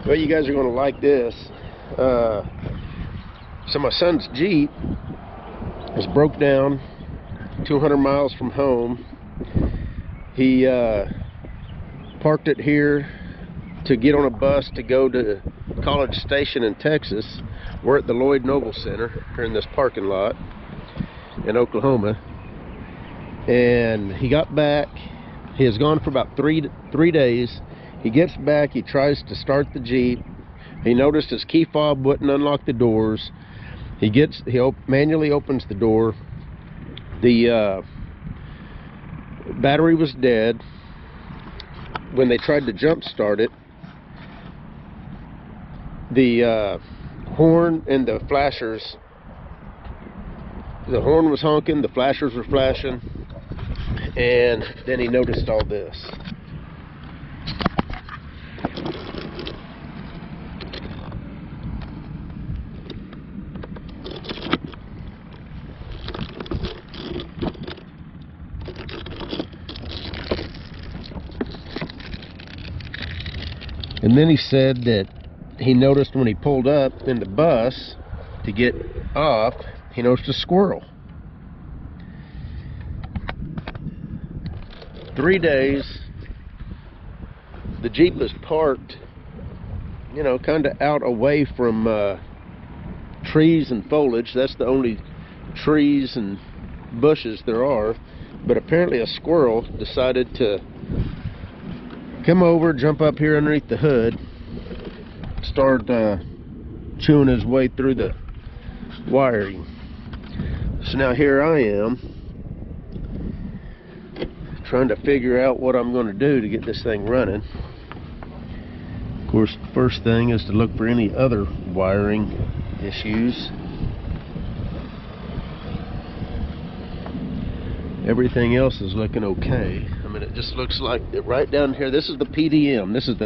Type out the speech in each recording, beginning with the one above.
Well, you guys are going to like this. So my son's Jeep was broke down 200 miles from home. He parked it here to get on a bus to go to College Station in Texas. We're at the Lloyd Noble Center here in this parking lot in Oklahoma. And he got back. He has gone for about three days. He gets back, he tries to start the Jeep. He noticed his key fob wouldn't unlock the doors. He manually opens the door. The battery was dead. When they tried to jump start it, the horn and the flashers, the horn was honking, the flashers were flashing, and then he noticed all this. And then he said that he noticed when he pulled up in the bus to get off, he noticed a squirrel. 3 days, the Jeep was parked, you know, kind of out away from trees and foliage. That's the only trees and bushes there are. But apparently a squirrel decided to come over, jump up here underneath the hood, start chewing his way through the wiring. So now here I am trying to figure out what I'm going to do to get this thing running. Of course, the first thing is to look for any other wiring issues. Everything else is looking okay. I mean, it just looks like right down here, this is the PDM, this is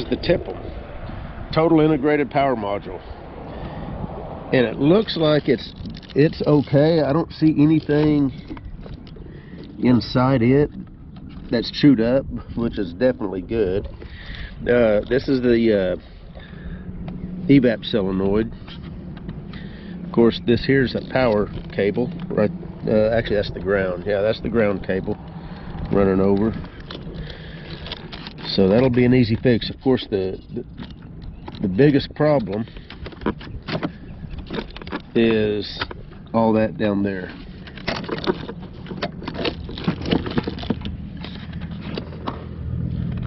the tipple, total integrated power module, and it looks like it's okay. I don't see anything inside it that's chewed up, which is definitely good. This is the evap solenoid. Of course, this here's a power cable, right? Actually, that's the ground. Yeah, that's the ground cable running over. So that'll be an easy fix. Of course, the biggest problem is all that down there.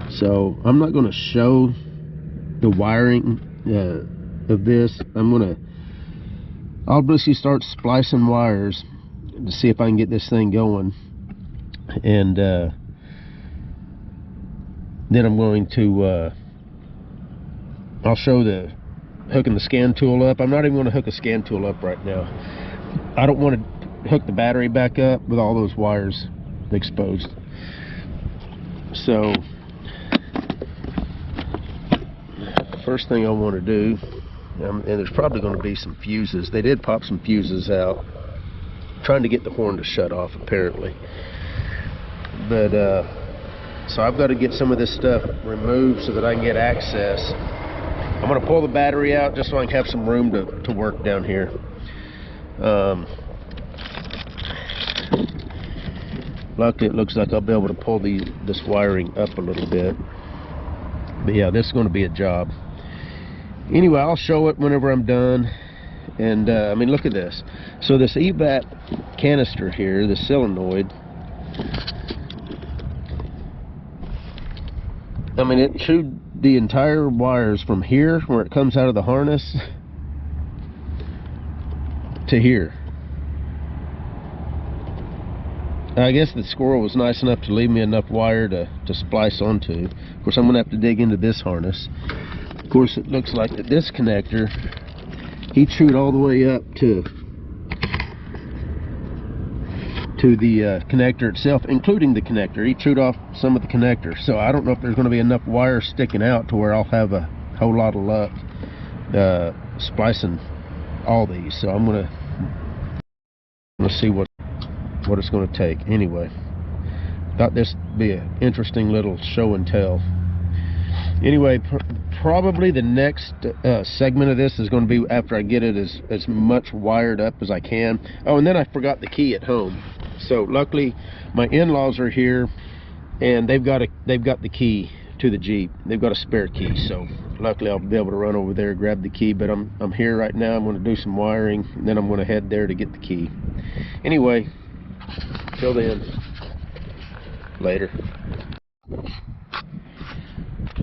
So I'm not going to show the wiring of this. I'll basically start splicing wires to see if I can get this thing going, and then I'm going to I'll show the hooking the scan tool up. I'm not even going to hook a scan tool up right now. I don't want to hook the battery back up with all those wires exposed. So first thing I want to do, and there's probably going to be some fuses. They did pop some fuses out, trying to get the horn to shut off apparently. But so I've got to get some of this stuff removed so that I can get access. I'm going to pull the battery out just so I can have some room to work down here. Luckily it looks like I'll be able to pull this wiring up a little bit. But yeah, this is going to be a job. Anyway, I'll show it whenever I'm done. And I mean, look at this. So this evap canister here, the solenoid, I mean, it chewed the entire wires from here, where it comes out of the harness, to here. I guess the squirrel was nice enough to leave me enough wire to splice onto. Of course, I'm going to have to dig into this harness. Of course, it looks like that this connector, he chewed all the way up to the connector itself, including the connector. He chewed off some of the connector. So I don't know if there's going to be enough wire sticking out to where I'll have a whole lot of luck splicing all these. So I'm going to see what it's going to take. Anyway, thought this would be an interesting little show and tell. Anyway, probably the next segment of this is going to be after I get it as much wired up as I can. Oh, and then I forgot the key at home. So luckily my in-laws are here, and they've got the key to the Jeep. They've got a spare key, so luckily I'll be able to run over there, grab the key. But I'm here right now. I'm going to do some wiring, and then I'm going to head there to get the key. Anyway, till then, later.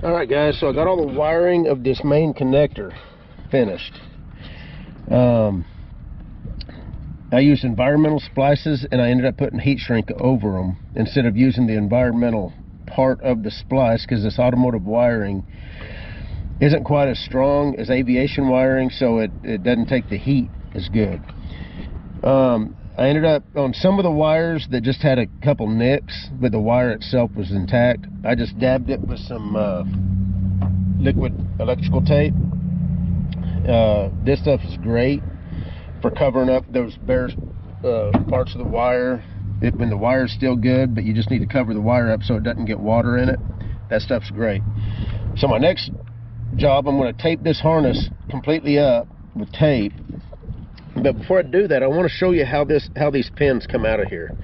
Alright guys, so I got all the wiring of this main connector finished. I used environmental splices, and I ended up putting Haisstronica over them instead of using the environmental part of the splice, because this automotive wiring isn't quite as strong as aviation wiring, so it doesn't take the heat as good. I ended up on some of the wires that just had a couple nicks, but the wire itself was intact. I just dabbed it with some liquid electrical tape. This stuff is great for covering up those bare parts of the wire. When the wire is still good, but you just need to cover the wire up so it doesn't get water in it. That stuff's great. So my next job, I'm going to tape this harness completely up with tape. But before I do that, I want to show you how these pins come out of here.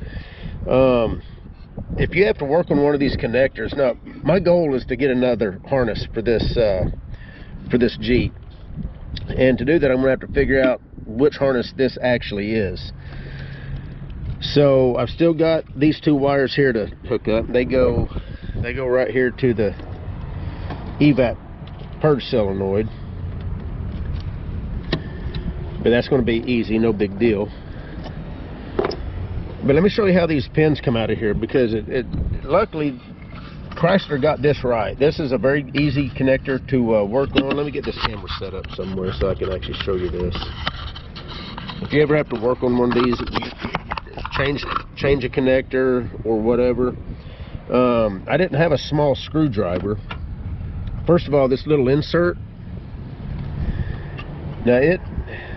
If you have to work on one of these connectors, now my goal is to get another harness for this Jeep, and to do that, I'm going to have to figure out which harness this actually is. So I've still got these two wires here to hook up. They go right here to the evap purge solenoid. But that's going to be easy, no big deal. But let me show you how these pins come out of here, because luckily Chrysler got this right. This is a very easy connector to work on. Let me get this camera set up somewhere so I can actually show you this. If you ever have to work on one of these, change a connector or whatever. I didn't have a small screwdriver. First of all, this little insert. Now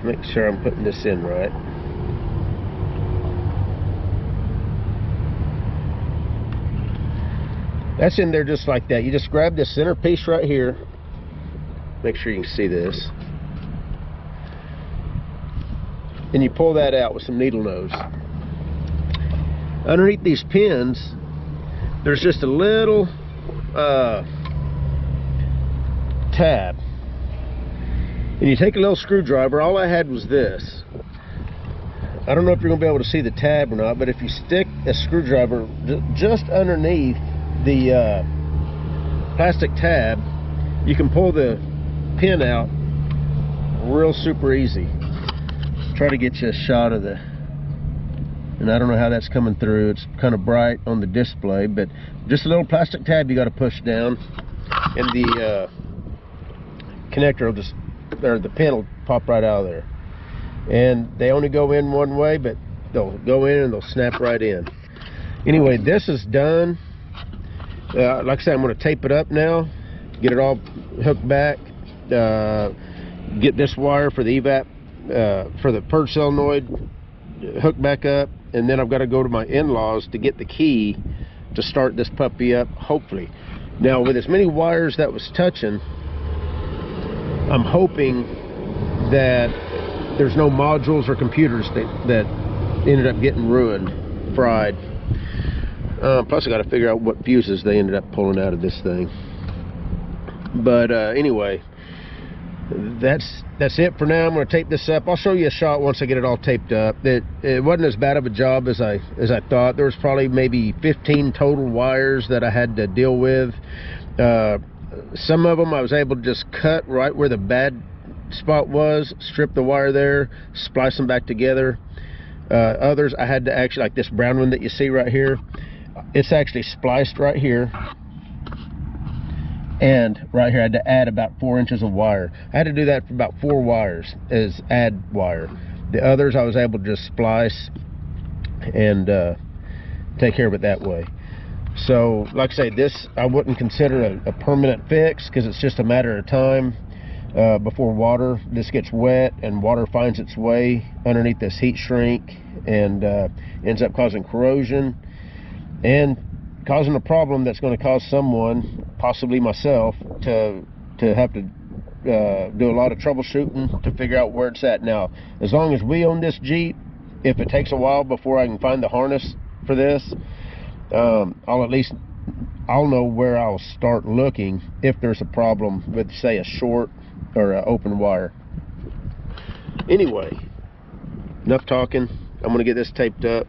make sure I'm putting this in right. That's in there just like that. You just grab this center piece right here. Make sure you can see this. And you pull that out with some needle nose. Underneath these pins, there's just a little tab. And you take a little screwdriver. All I had was this. I don't know if you're going to be able to see the tab or not, but if you stick a screwdriver just underneath the plastic tab, you can pull the pin out real super easy. Try to get you a shot of the, and I don't know how that's coming through. It's kind of bright on the display, but just a little plastic tab you got to push down, and the connector will just, or the pin will pop right out of there. And they only go in one way, but they'll go in and they'll snap right in. Anyway, this is done. Like I said, I'm going to tape it up now, get it all hooked back, get this wire for the evap, for the purge solenoid hooked back up, and then I've got to go to my in-laws to get the key to start this puppy up, hopefully. Now, with as many wires that was touching, I'm hoping that there's no modules or computers that ended up getting ruined, fried. Plus I got to figure out what fuses they ended up pulling out of this thing. But anyway, that's it for now. I'm going to tape this up. I'll show you a shot once I get it all taped up. It wasn't as bad of a job as I thought. There was probably maybe 15 total wires that I had to deal with. Some of them I was able to just cut right where the bad spot was, strip the wire there, splice them back together. Others I had to actually, like this brown one that you see right here, it's actually spliced right here, and right here I had to add about 4 inches of wire. I had to do that for about 4 wires as add wire. The others I was able to just splice and take care of it that way. So like I say, this I wouldn't consider a permanent fix, because it's just a matter of time before this gets wet and water finds its way underneath this heat shrink and ends up causing corrosion. And causing a problem that's going to cause someone, possibly myself, to have to do a lot of troubleshooting to figure out where it's at. Now, as long as we own this Jeep, if it takes a while before I can find the harness for this, I'll know where I'll start looking if there's a problem with, say, a short or an open wire. Anyway, enough talking. I'm going to get this taped up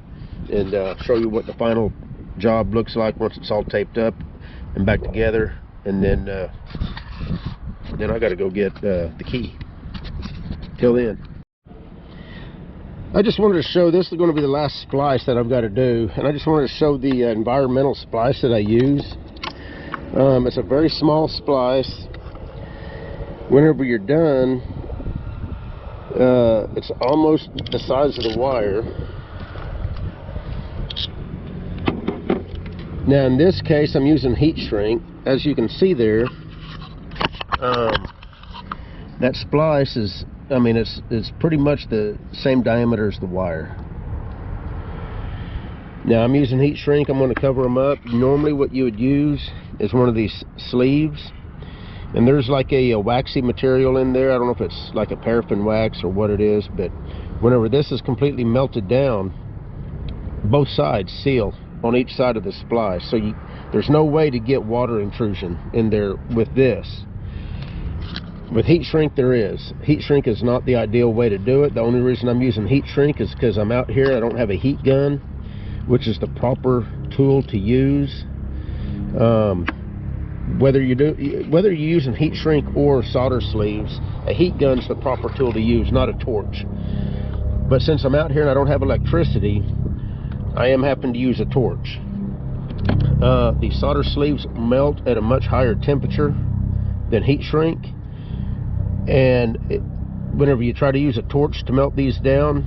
and show you what the final job looks like once it's all taped up and back together. And then I got to go get the key. Till then, I just wanted to show, this is going to be the last splice that I've got to do, and I just wanted to show the environmental splice that I use. It's a very small splice. Whenever you're done, it's almost the size of the wire. Now in this case I'm using heat shrink. As you can see there, that splice is, I mean, it's pretty much the same diameter as the wire. Now I'm using heat shrink. I'm going to cover them up. Normally what you would use is one of these sleeves, and there's like a waxy material in there. I don't know if it's like a paraffin wax or what it is, but whenever this is completely melted down, both sides seal on each side of the splice, so there's no way to get water intrusion in there with this. With heat shrink there is. Heat shrink is not the ideal way to do it. The only reason I'm using heat shrink is because I'm out here, I don't have a heat gun, which is the proper tool to use. Whether you're using heat shrink or solder sleeves, a heat gun's the proper tool to use, not a torch. But since I'm out here and I don't have electricity, I am having to use a torch. These solder sleeves melt at a much higher temperature than heat shrink, and whenever you try to use a torch to melt these down,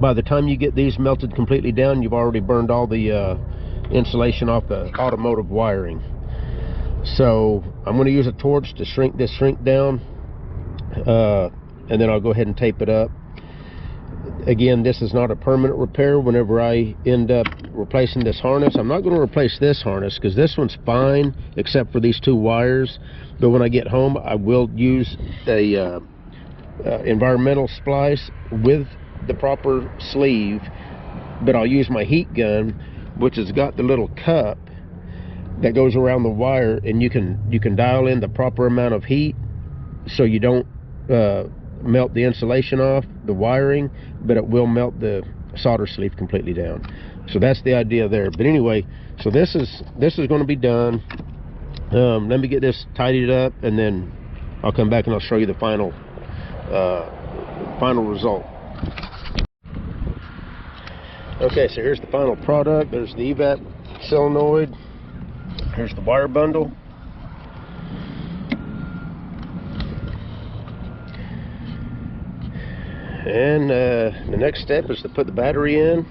by the time you get these melted completely down, you've already burned all the insulation off the automotive wiring. So I'm going to use a torch to shrink this down, and then I'll go ahead and tape it up. Again, this is not a permanent repair. Whenever I end up replacing this harness, I'm not going to replace this harness because this one's fine except for these two wires. But when I get home, I will use a environmental splice with the proper sleeve, but I'll use my heat gun, which has got the little cup that goes around the wire, and you can dial in the proper amount of heat so you don't melt the insulation off the wiring, but it will melt the solder sleeve completely down. So that's the idea there. But anyway, so this is going to be done. Let me get this tidied up, and then I'll come back and I'll show you the final result. Okay, so here's the final product. There's the evap solenoid. Here's the wire bundle. And the next step is to put the battery in.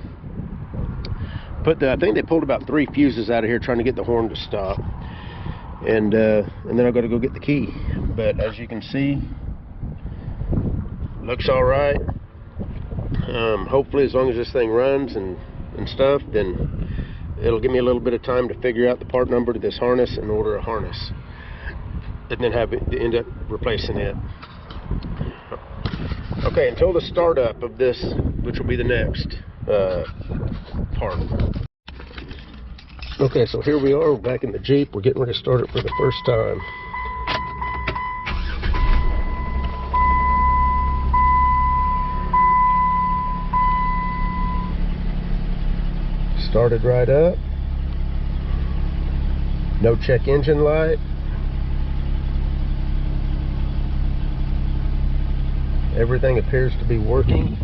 I think they pulled about 3 fuses out of here trying to get the horn to stop. And then I've got to go get the key. But as you can see, looks all right. Hopefully, as long as this thing runs and stuff, then it'll give me a little bit of time to figure out the part number to this harness and order a harness, and then have it end up replacing it. Okay, until the startup of this, which will be the next part. Okay, so here we are, we're back in the Jeep. We're getting ready to start it for the first time. Started right up. No check engine light. Everything appears to be working.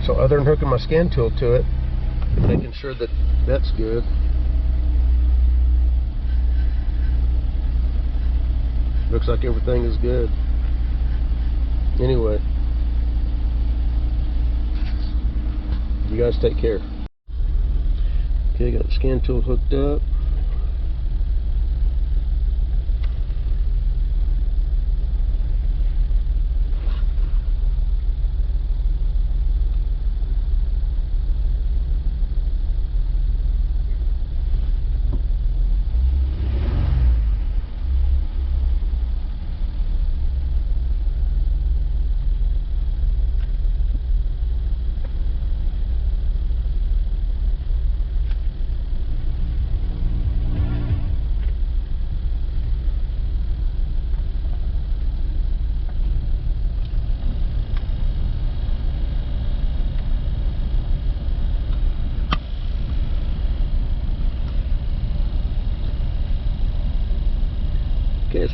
So other than hooking my scan tool to it, making sure that that's good. Looks like everything is good. Anyway, you guys take care. Okay, got the scan tool hooked up.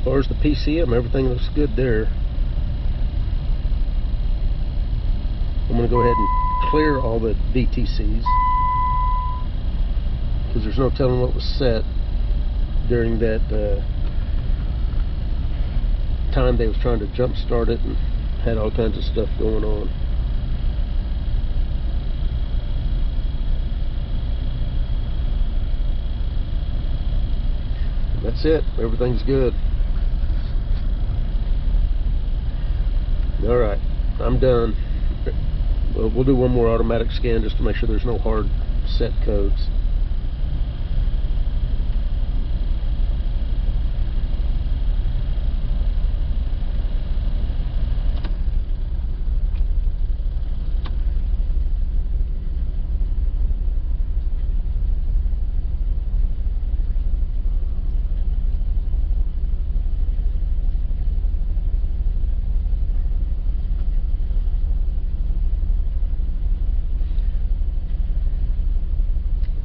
far as the PCM, everything looks good there. I'm going to go ahead and clear all the VTCs, because there's no telling what was set during that time they was trying to jump start it and had all kinds of stuff going on. That's it. Everything's good. Alright, I'm done. We'll do one more automatic scan just to make sure there's no hard set codes.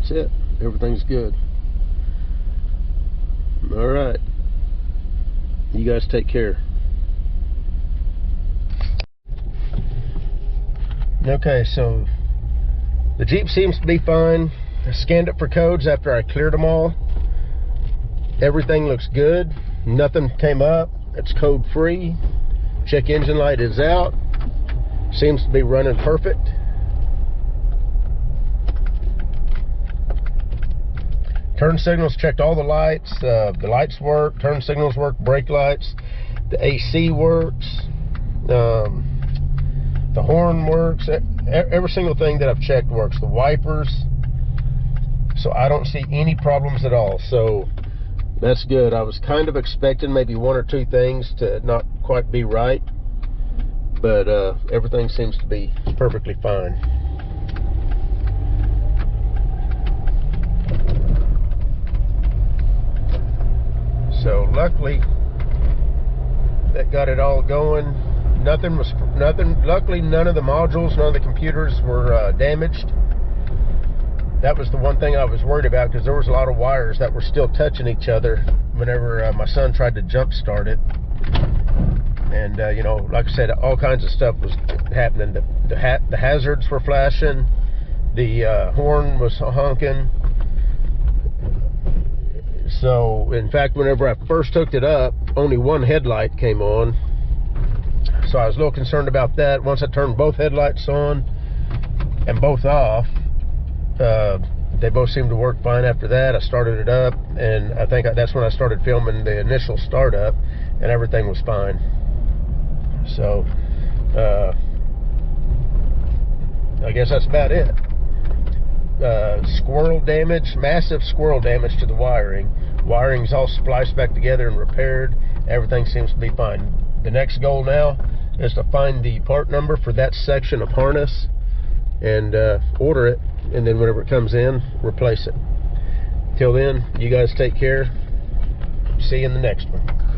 That's it. Everything's good. Alright. You guys take care. Okay, so the Jeep seems to be fine. I scanned it for codes after I cleared them all. Everything looks good. Nothing came up. It's code free. Check engine light is out. Seems to be running perfect. Turn signals, checked all the lights. The lights work, turn signals work, brake lights. The AC works. The horn works. Every single thing that I've checked works. The wipers. So I don't see any problems at all. So that's good. I was kind of expecting maybe one or two things to not quite be right, but everything seems to be perfectly fine. So luckily that got it all going. Luckily none of the modules, none of the computers were damaged. That was the one thing I was worried about, because there was a lot of wires that were still touching each other whenever my son tried to jump start it. And you know, like I said, all kinds of stuff was happening. The hazards were flashing, the horn was honking. So, in fact, whenever I first hooked it up, only one headlight came on. So I was a little concerned about that. Once I turned both headlights on and both off, they both seemed to work fine after that. I started it up, and I think that's when I started filming the initial startup, and everything was fine. So, I guess that's about it. Squirrel damage, massive squirrel damage to the wiring. Wiring's all spliced back together and repaired. Everything seems to be fine. The next goal now is to find the part number for that section of harness and order it, and then whenever it comes in, replace it. Till then, you guys take care. See you in the next one.